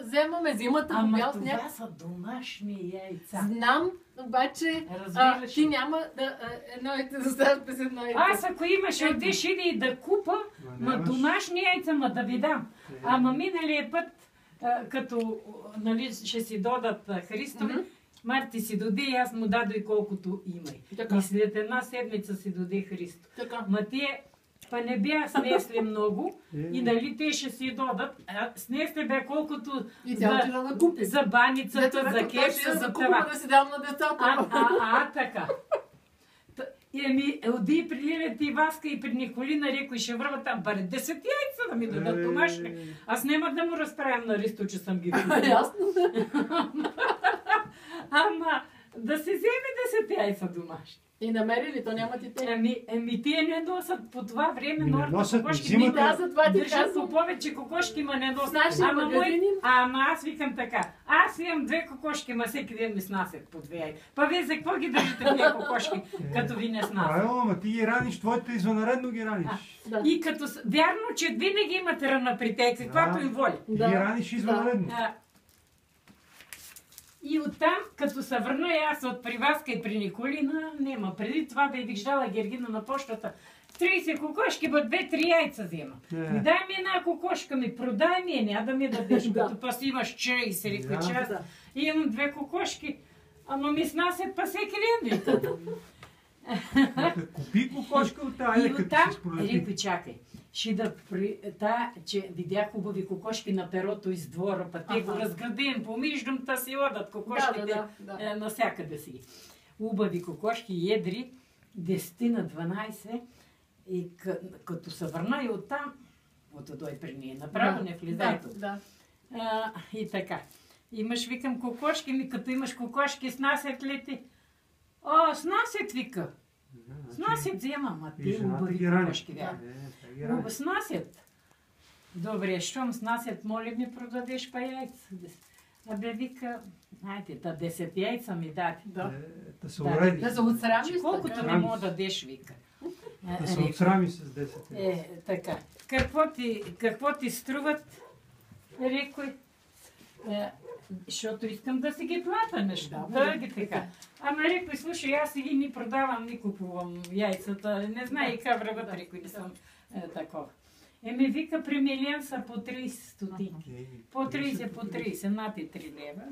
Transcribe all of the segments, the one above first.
вземаме зимата по бял сняг. Това са домашни яйца. Знам, обаче ти няма едно яйце да стават без едно яйце. Аз ако имаш отдеш иди да купа, домашни яйца, да ви дам. Ама миналия път, като ще си додат Христови, Марти си доди и аз му дадох колкото има. И след една седмица си доди Христо. Ма тие па не бя снесли много и нали те ще си додат. Снесли бе колкото за баницата, за кепша, за това. Да си дам на децата. Така. Еми, Елди при Лилията и Васка и при Николина рекой ще върва там. Баре 10 яйца да ми дадат домашни. Аз няма да му разправям на Ристо, че съм ги купила. Ясно. Ама да се вземе 10 яйца домашни. И намери ли? То нямат и те. Еми тие не носят по това време носят кокошки. Държат по повече кокошки, ма не носят. Ама аз викам така. Аз имам 2 кокошки, ма всеки ден ми снасят по 2 яйца. Па вие за какво ги държите 2 кокошки, като ви не снасят? Правилно, ама ти ги раниш, твоите извънредно ги раниш. И като... Вярно, че винаги имате рана при те, каквато им воли. Ги раниш извънредно. И оттам, като се върна и аз от при Васка и при Николина, нема. Преди това да идих ждала Гергина на почтата. 30 кокошки, 2-3 яйца взема. И дай ми една кокошка, ми продай ми, няма да ми дадеш, като пас имаш 40 или час. И имам 2 кокошки, ама ми снасят па всеки ден. Купи кокошка от тая, и оттам, Рикой, чакай. Че видях хубави кокошки на перото из двора, па те го разградим, помиждам та си одат кокошките насякъде си. Хубави кокошки, едри, 10 на 12, и като се върна и оттам, дой при нея, направо не влизай тук. И така. Имаш, викам, кокошки ми, като имаш кокошки, снасят ли ти? О, снасят, вика. Снасят взема, ма ти хубави кокошки бяха. Снасят. Добре, щом снасят, моля ми продадеш па яйца. Абе, вика, знаете, 10 яйца ми даде. Да се уреди. Да се отсрамиш. Колкото не мога да дадеш, вика. Да се отсрами с 10 яйца. Така. Какво ти струват, Рикой? Защото искам да си ги плата неща. Да ги така. Ама Рикой, слушай, аз си ги ни продавам, ни купувам яйцата. Не знае и как връват, Рикой, не съм такова. Еми, вика, при Милиан са по 30 стотинки. По 30, по 30, над и 3 лева.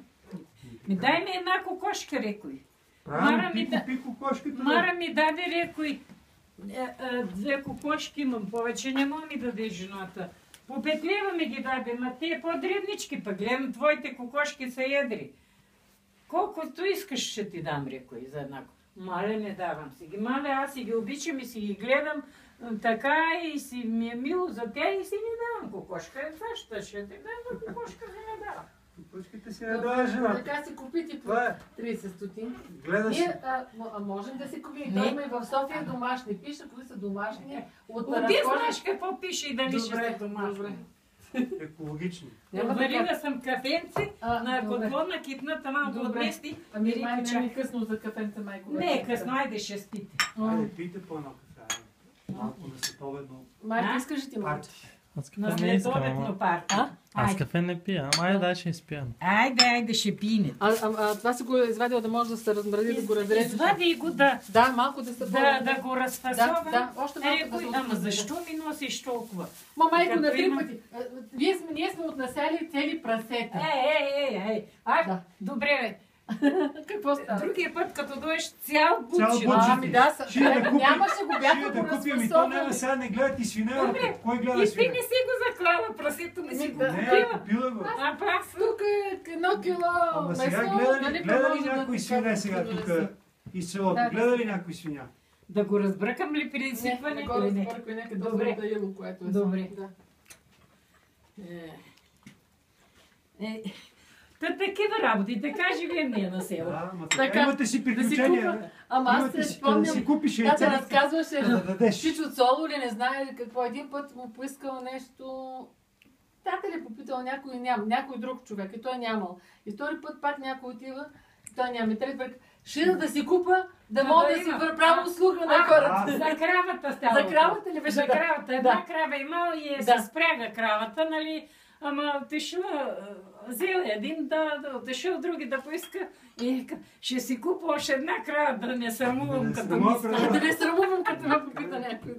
Дай ми една кокошка, Рикой. Мара ми даде, Рикой, 2 кокошки имам, повече не мога ми даде жената. По 5 лева ми ги даде, ма те по-дребнички, пък гледам, твоите кокошки са едри. Колкото искаш ще ти дам, Рикой, за еднакво. Маля, не давам си ги. Маля, аз си ги обичам и си ги гледам така и си ми е мило за тях и си не давам кокошка. Защо ще ти дам кокошка, за не давам. Кокошките си не дава жената. Така си купите по 30 стотинки. Гледа си. Можем да си купим. Той има и в София домашни. Пише, кои са домашни. Отди знаеш какво пише и дали ще са домашни. Екологични. Варила съм кафенци на котло на китната малко отмести. Ами май не ми късно за кафенце, майко. Не е късно, айде ще спите. Айде, пийте по едно кафе. Малко на световедно. Майко, искаш ли ти малко? На следобедно парти. Аз кафе не пия, ама дай ще изпия. Айде, ще пине. Това си го извадил да може да се размрази, да го разрежеш. Извади го да... Да, малко да се... Да го разфасова. Да, още малко да се... Ама защо ми носиш толкова? Майко, на 3 пъти. Ние сме отнасяли цели прасета. Добре, бе. Какво става? Другия път, като дойдеш цял бучи. Ами да, нямаше го бяха да купим и то няма сега не гледат и свинела. Кой гледа свинела? И ти не си го заклала, прасето не си го купила го. Тук е 1 кило месо. Ама сега гледа ли някой свине сега тук и селото? Гледа ли някой свиня? Да го разбръкам ли при изсипване? Не го разбъркай, нека да ело, което е. Добре. Такива работи, така живеем ние на село. Така, имате си приключения. Ама аз се спомням, да разказваше Чичо Цоло ли не знае какво, един път му поискал нещо, тата ли попитал някой, някой друг човек и той нямал. И втори път пак някой отива, той няма. И трети път, шина да си купа, да мога да си правя услуга на хората. За кравата става. За кравата ли беше? За кравата. Една крава имал и се спряга кравата, нали? ама отишла, взел един, отишъл други да поиска и ще си купа още една крава, да не срамувам като мисля. Да не срамувам като ме попита някой.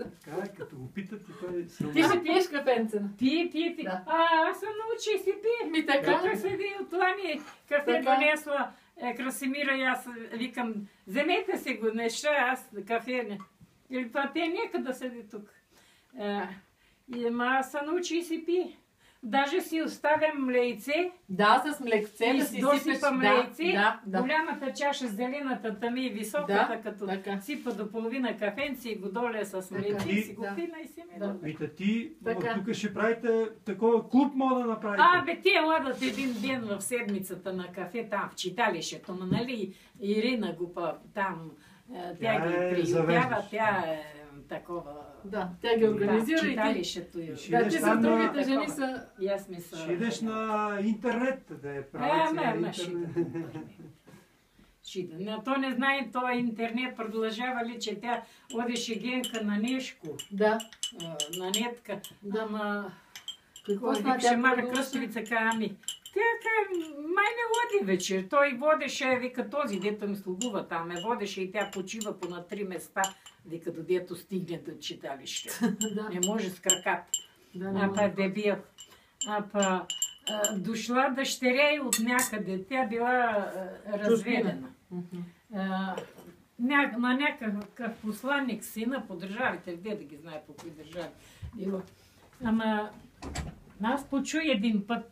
Като го питат и той срамува. Ти ще пиеш кафенце? Пие. Да. Аз съм научи си пие. Ми така. Той седи от лани кафе донесла Красимира и аз викам, вземете си го неща, аз кафе не. Или това те нека да седи тук. Аз се научи и си пие. Даже си оставям млейце. Да, с млекце И да си досипам млейце. Да. Голямата чаша зелената там и високата, като така. сипа до половина кафенци и го доля с млейце и си го пина и си ми да. Вика ти, Така. тук ще правите такова клуб мога да направите. Бе, те ладат един ден в седмицата на кафе там в читалището, но нали Ирина го там, тя ги приютява, тя е такова. Да, тя ги организира и ти. Читалището. Да, ти с другите жени са... И аз ми са... Ще идеш на интернет да я правите на интернет. Но то не знае, то интернет продължава ли, че тя одеше Генка на Нешко. Да. На нетка. Да. Ама... Какво Викаше тя Мара продължи? Кръстовица, ами... Тя май не води вечер. Той водеше, вика този, дето ми слугува там, водеше и тя почива по на 3 места, вика дето стигне до читалище. Да. Не може с краката. Да, Дебил. Дошла дъщеря и от някъде. Тя била разведена. На някакъв посланник сина по държавите, где да ги знае по кои държави било. Ама аз почуй един път,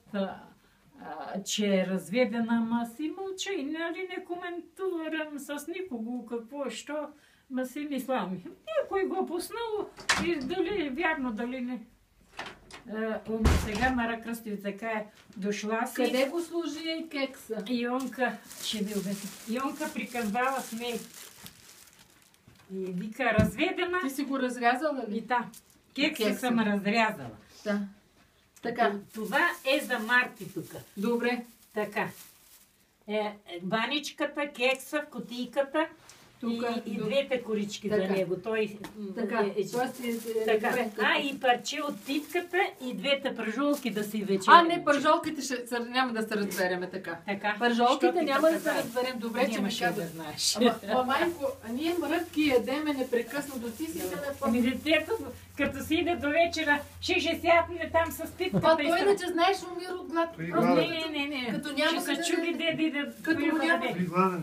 че е разведена, ама си мълча и нали не коментувам с никого какво, що, ма си мисля, някой го е пуснало и дали е вярно, дали не. Сега Мара Кръстовица е дошла си. Къде го служи и кекса? Йонка, ще ви обясня. Йонка приказвала с мен. И вика, разведена. Ти си го разрязала ли? И да. Кекса съм разрязала. Да. Така. Това е за Марти тук. Добре. Така. Баничката, кекса в кутийката и двете корички за него. Той така. Така. И парче от титката и двете пържолки да си вече. Не, пържолките няма да се разбереме така. Пържолките няма да се разберем. Добре, че ми каза. да знаеш. Ама, майко, ние мръдки ядеме непрекъснато. Ти си Ами детето, като си иде до вечера, ще сядне там с титката. Той иначе знаеш, умира от глад. Не. Като няма ще се чуди де. Като му няма.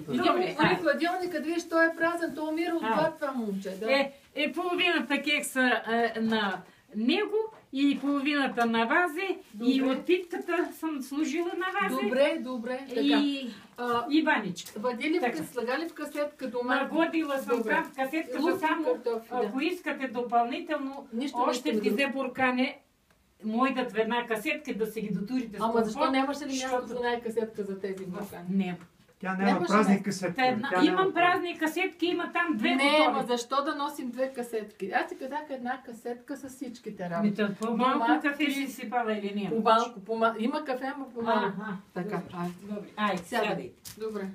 Добре. Хладилникът, виж, той е празен, той умира от глад това момче. Половината кекса на него и половината на вазе. И от титката съм служила на вазе. Добре. И баничка. Слагали в касетка дома. Годила съм там в касетката само. Ако искате допълнително, още в дизе буркане, мойдат в една касетка да се ги дотурите с компот. Ама защо нямаше ли място за една касетка за тези буркани? Не. Тя няма празни касетки. Имам празни касетки, има там две готови. Не, ама защо да носим две касетки? Аз ти казах една касетка с всичките работи. По-малко кафе си сипала или не? По-малко. Има кафе, ама по-малко. Така. Добре. Айде, сядайте. Добре.